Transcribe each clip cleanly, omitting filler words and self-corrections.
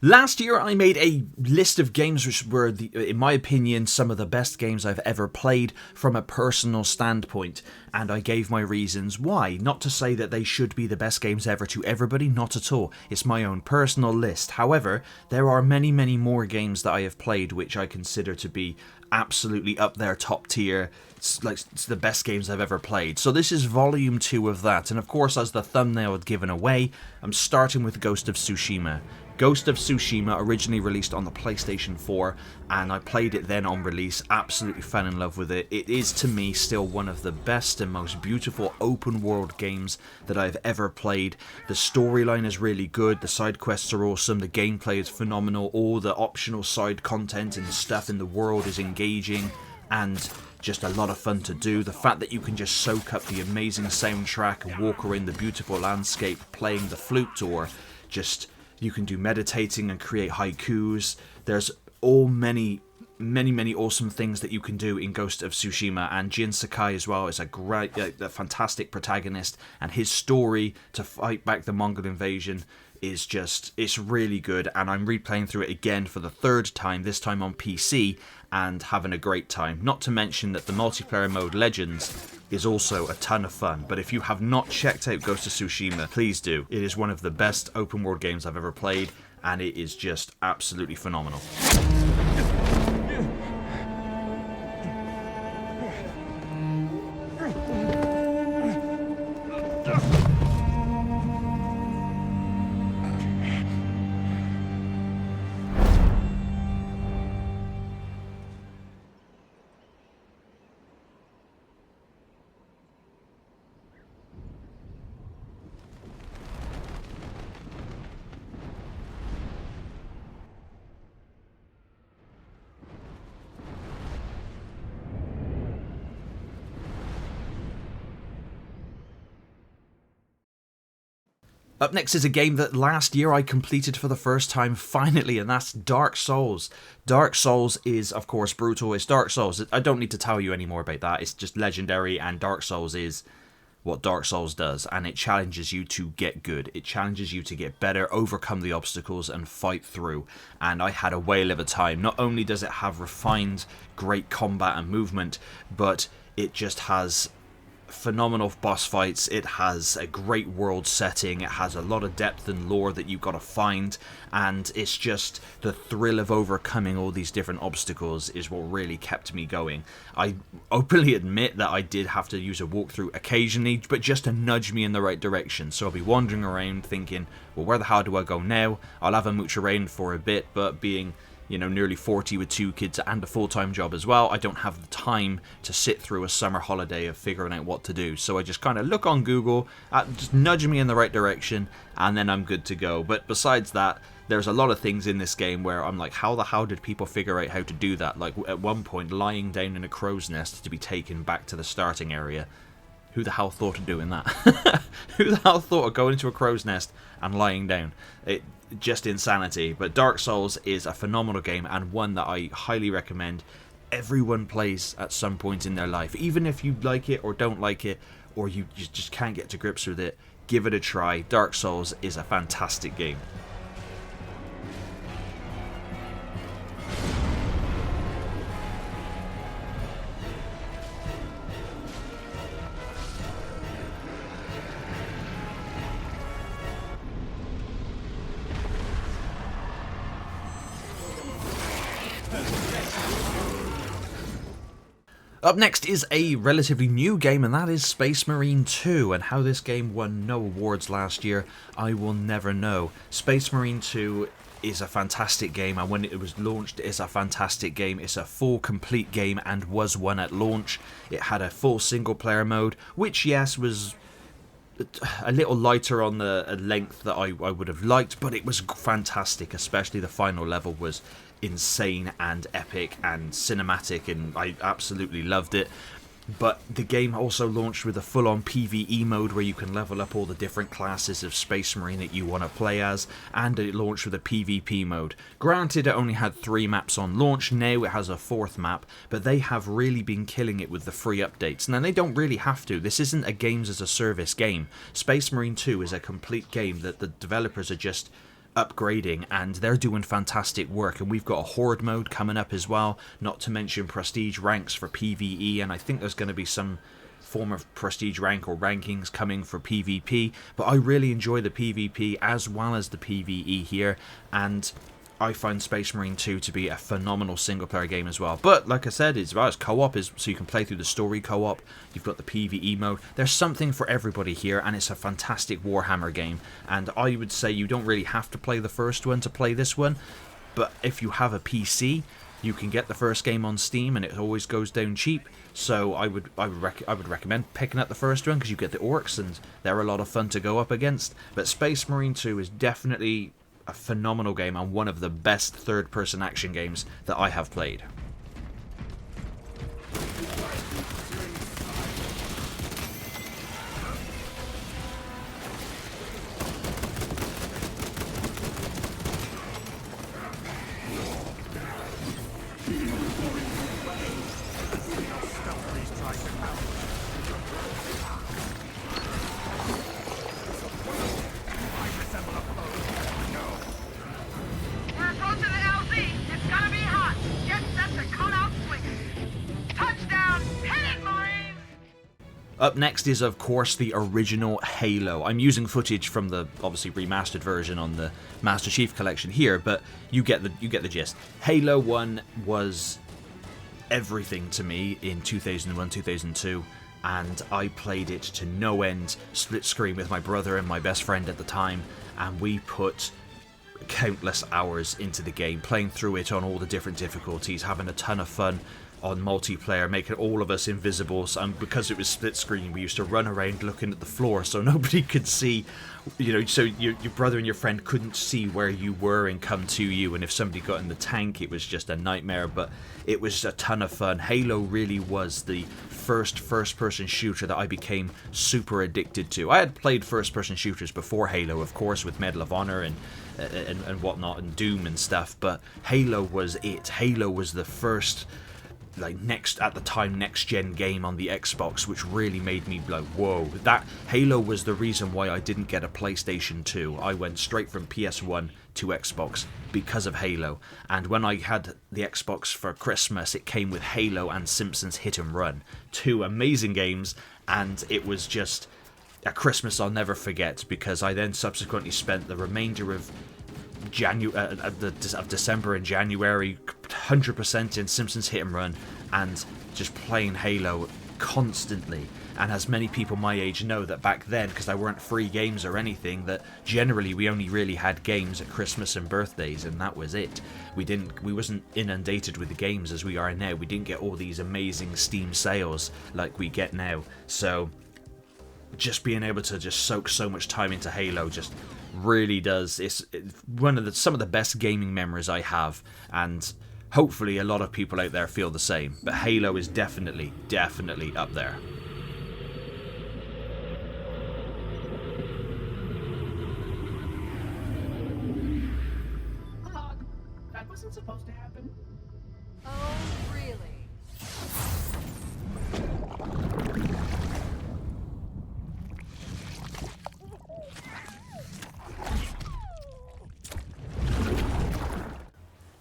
Last year, I made a list of games which were, in my opinion, some of the best games I've ever played from a personal standpoint, and I gave my reasons why. Not to say that they should be the best games ever to everybody, not at all. It's my own personal list. However, there are many, many more games that I have played which I consider to be absolutely up there, top tier. It's the best games I've ever played. So this is volume 2 of that, and of course, as the thumbnail had given away, I'm starting with Ghost of Tsushima. Ghost of Tsushima originally released on the PlayStation 4, and I played it then on release, absolutely fell in love with it. It is to me still one of the best and most beautiful open world games that I've ever played. The storyline is really good, the side quests are awesome, the gameplay is phenomenal, all the optional side content and stuff in the world is engaging and just a lot of fun to do. The fact that you can just soak up the amazing soundtrack and walk around the beautiful landscape playing the flute, or just you can do meditating and create haikus. There's many awesome things that you can do in Ghost of Tsushima, and Jin Sakai as well is a fantastic protagonist, and his story to fight back the Mongol invasion is it's really good, and I'm replaying through it again for the third time, this time on PC, and having a great time. Not to mention that the multiplayer mode Legends is also a ton of fun, but if you have not checked out Ghost of Tsushima, please do. It is one of the best open world games I've ever played, and it is just absolutely phenomenal. Up next is a game that last year I completed for the first time, finally, and that's Dark Souls. Dark Souls is, of course, brutal. It's Dark Souls. I don't need to tell you any more about that. It's just legendary, and Dark Souls is what Dark Souls does, and it challenges you to get good. It challenges you to get better, overcome the obstacles, and fight through. And I had a whale of a time. Not only does it have refined, great combat and movement, but it just has phenomenal boss fights. It has a great world setting. It has a lot of depth and lore that you've got to find, and it's just the thrill of overcoming all these different obstacles is what really kept me going. I openly admit that I did have to use a walkthrough occasionally, but just to nudge me in the right direction. So I'll be wandering around thinking, well, where the hell do I go now? I'll have a mooch around for a bit, but being nearly 40 with 2 kids and a full-time job as well, I don't have the time to sit through a summer holiday of figuring out what to do. So I just kind of look on Google, just nudge me in the right direction, and then I'm good to go. But besides that, there's a lot of things in this game where I'm like, how the hell did people figure out how to do that? Like, at one point, lying down in a crow's nest to be taken back to the starting area. Who the hell thought of doing that? Who the hell thought of going into a crow's nest and lying down? Just insanity. But Dark Souls is a phenomenal game, and one that I highly recommend everyone plays at some point in their life. Even if you like it or don't like it, or you just can't get to grips with it, give it a try. Dark Souls is a fantastic game. Up next is a relatively new game, and that is Space Marine 2, and how this game won no awards last year, I will never know. Space Marine 2 is a fantastic game, and when it was launched, it's a fantastic game. It's a full, complete game, and was one at launch. It had a full single-player mode, which, yes, was a little lighter on the length that I would have liked, but it was fantastic. Especially the final level was insane and epic and cinematic, and I absolutely loved it. But the game also launched with a full-on PvE mode where you can level up all the different classes of Space Marine that you want to play as, and it launched with a PvP mode. Granted, it only had 3 maps on launch, now it has a 4th map, but they have really been killing it with the free updates. Now, they don't really have to. This isn't a games as a service game. Space Marine 2 is a complete game that the developers are just upgrading, and they're doing fantastic work. And we've got a horde mode coming up as well, not to mention prestige ranks for PvE, and I think there's going to be some form of prestige rank or rankings coming for PvP, but I really enjoy the PvP as well as the PvE here, and I find Space Marine 2 to be a phenomenal single-player game as well. But like I said, it's co-op, so you can play through the story co-op. You've got the PvE mode. There's something for everybody here, and it's a fantastic Warhammer game. And I would say you don't really have to play the first one to play this one, but if you have a PC, you can get the first game on Steam, and it always goes down cheap. So I would recommend picking up the first one, because you get the orcs, and they're a lot of fun to go up against. But Space Marine 2 is definitely a phenomenal game, and one of the best third-person action games that I have played. Up next is, of course, the original Halo. I'm using footage from the obviously remastered version on the Master Chief Collection here, but you get the gist. Halo 1 was everything to me in 2001, 2002, and I played it to no end, split screen with my brother and my best friend at the time, and we put countless hours into the game, playing through it on all the different difficulties, having a ton of fun on multiplayer, making all of us invisible. And because it was split screen, we used to run around looking at the floor so nobody could see, so your brother and your friend couldn't see where you were and come to you, and if somebody got in the tank, it was just a nightmare. But it was a ton of fun. Halo really was the first-person shooter that I became super addicted to. I had played first-person shooters before Halo, of course, with Medal of Honor and whatnot, and Doom and stuff, but Halo was it. Halo was the first, next gen game on the Xbox, which really made me like, whoa. That Halo was the reason why I didn't get a PlayStation 2. I went straight from PS1 to Xbox because of Halo. And when I had the Xbox for Christmas, it came with Halo and Simpsons Hit and Run, two amazing games, and it was just a Christmas I'll never forget, because I then subsequently spent the remainder of December and January 100% in Simpsons Hit and Run and just playing Halo constantly. And as many people my age know, that back then, because there weren't free games or anything, that generally we only really had games at Christmas and birthdays, and that was it. We wasn't inundated with the games as we are now. We didn't get all these amazing Steam sales like we get now. So just being able to just soak so much time into Halo just really does. It's some of the best gaming memories I have, and hopefully a lot of people out there feel the same. But Halo is definitely up there. That wasn't supposed to happen. Oh, really?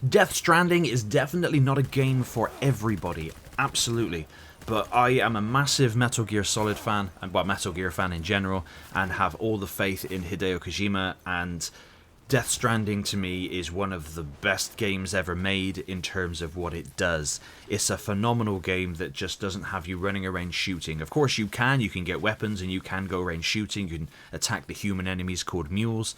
Death Stranding is definitely not a game for everybody, absolutely. But I am a massive Metal Gear Solid fan, and Metal Gear fan in general, and have all the faith in Hideo Kojima, and Death Stranding to me is one of the best games ever made in terms of what it does. It's a phenomenal game that just doesn't have you running around shooting. Of course you can get weapons and you can go around shooting, you can attack the human enemies called mules,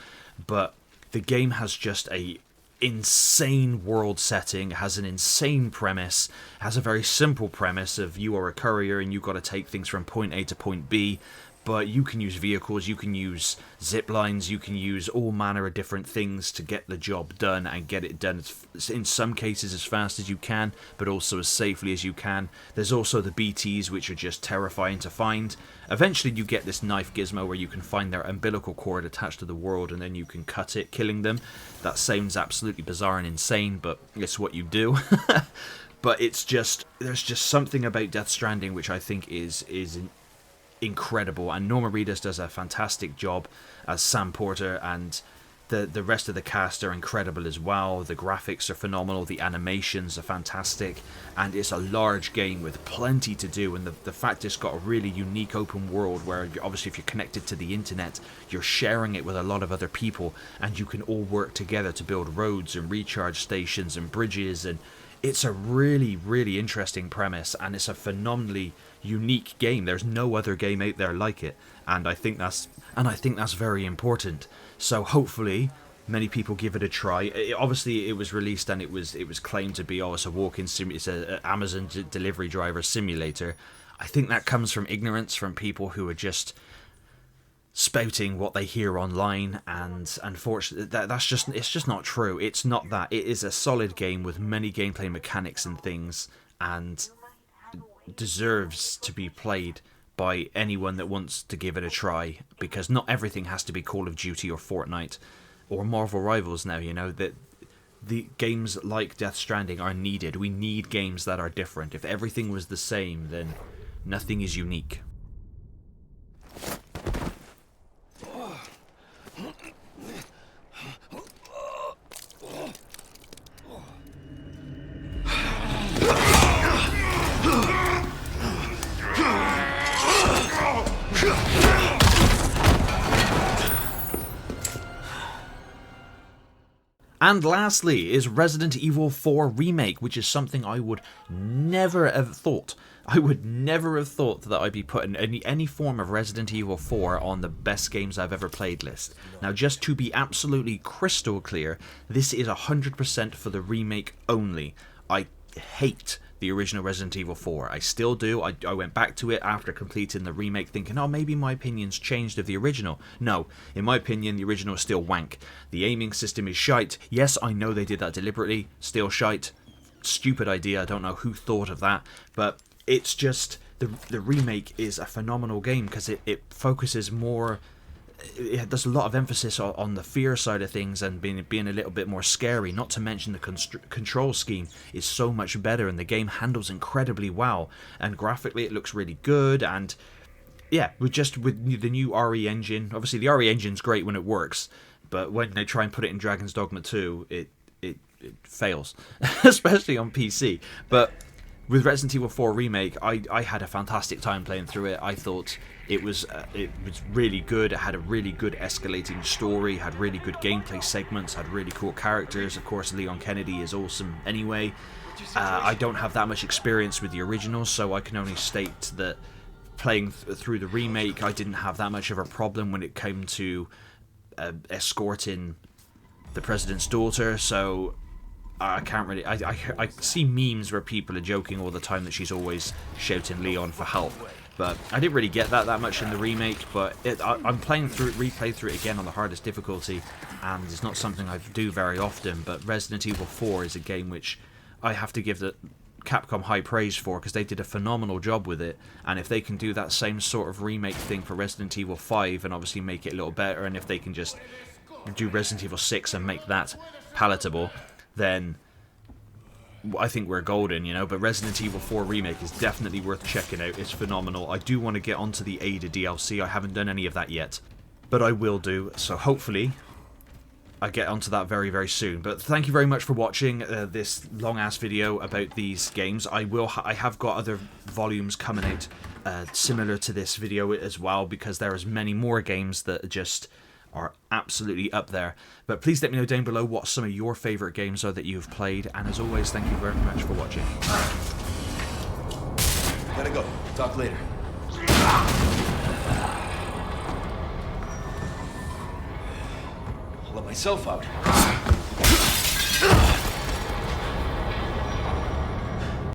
but the game has just a insane world setting, has an insane premise, has a very simple premise of you are a courier and you've got to take things from point A to point B, but you can use vehicles, you can use zip lines, you can use all manner of different things to get the job done and get it done in some cases as fast as you can, but also as safely as you can. There's also the BTs, which are just terrifying to find. Eventually you get this knife gizmo where you can find their umbilical cord attached to the world and then you can cut it, killing them. That sounds absolutely bizarre and insane, but it's what you do. But there's just something about Death Stranding which I think is incredible, and Norman Reedus does a fantastic job as Sam Porter, and The rest of the cast are incredible as well. The graphics are phenomenal. The animations are fantastic. And it's a large game with plenty to do. And the fact it's got a really unique open world where obviously if you're connected to the internet, you're sharing it with a lot of other people. And you can all work together to build roads and recharge stations and bridges. And it's a really, really interesting premise. And it's a phenomenally unique game. There's no other game out there like it. And I think that's very important. So hopefully many people give it a try. Obviously it was released and it was claimed to be, oh, it's a walk-in it's a Amazon delivery driver simulator. I think that comes from ignorance from people who are just spouting what they hear online, and unfortunately it's just not true. It's not that. It is a solid game with many gameplay mechanics and things, and deserves to be played by anyone that wants to give it a try, because not everything has to be Call of Duty or Fortnite or Marvel Rivals now, you know, that the games like Death Stranding are needed. We need games that are different. If everything was the same, then nothing is unique. And lastly is Resident Evil 4 Remake, which is something I would never have thought. I would never have thought that I'd be putting any form of Resident Evil 4 on the best games I've ever played list. Now, just to be absolutely crystal clear, this is 100% for the remake only. I hate the original Resident Evil 4. I still do. I went back to it after completing the remake thinking, oh, maybe my opinion's changed of the original. No, in my opinion, the original is still wank. The aiming system is shite. Yes, I know they did that deliberately. Still shite. Stupid idea. I don't know who thought of that. But it's just, the remake is a phenomenal game because it focuses more... There's a lot of emphasis on the fear side of things and being a little bit more scary. Not to mention the control scheme is so much better, and the game handles incredibly well. And graphically, it looks really good. And yeah, with the new RE engine, obviously the RE engine's great when it works, but when they try and put it in Dragon's Dogma 2, it fails, especially on PC. But with Resident Evil 4 Remake, I had a fantastic time playing through it. I thought it was really good. It had a really good escalating story, had really good gameplay segments, had really cool characters. Of course, Leon Kennedy is awesome anyway. I don't have that much experience with the original, so I can only state that playing through the remake, I didn't have that much of a problem when it came to escorting the president's daughter, so I can't really... I see memes where people are joking all the time that she's always shouting Leon for help, but I didn't really get that much in the remake. But I'm replaying through it again on the hardest difficulty, and it's not something I do very often. But Resident Evil 4 is a game which I have to give the Capcom high praise for, because they did a phenomenal job with it. And if they can do that same sort of remake thing for Resident Evil 5 and obviously make it a little better, and if they can just do Resident Evil 6 and make that palatable, then I think we're golden, you know. But Resident Evil 4 Remake is definitely worth checking out. It's phenomenal. I do want to get onto the Ada DLC. I haven't done any of that yet, but I will do, so hopefully I get onto that very, very soon. But thank you very much for watching this long-ass video about these games. I have got other volumes coming out similar to this video as well, because there is many more games that just are absolutely up there. But please let me know down below what some of your favourite games are that you've played, and as always, thank you very much for watching. Gotta go. Talk later. I'll let myself out.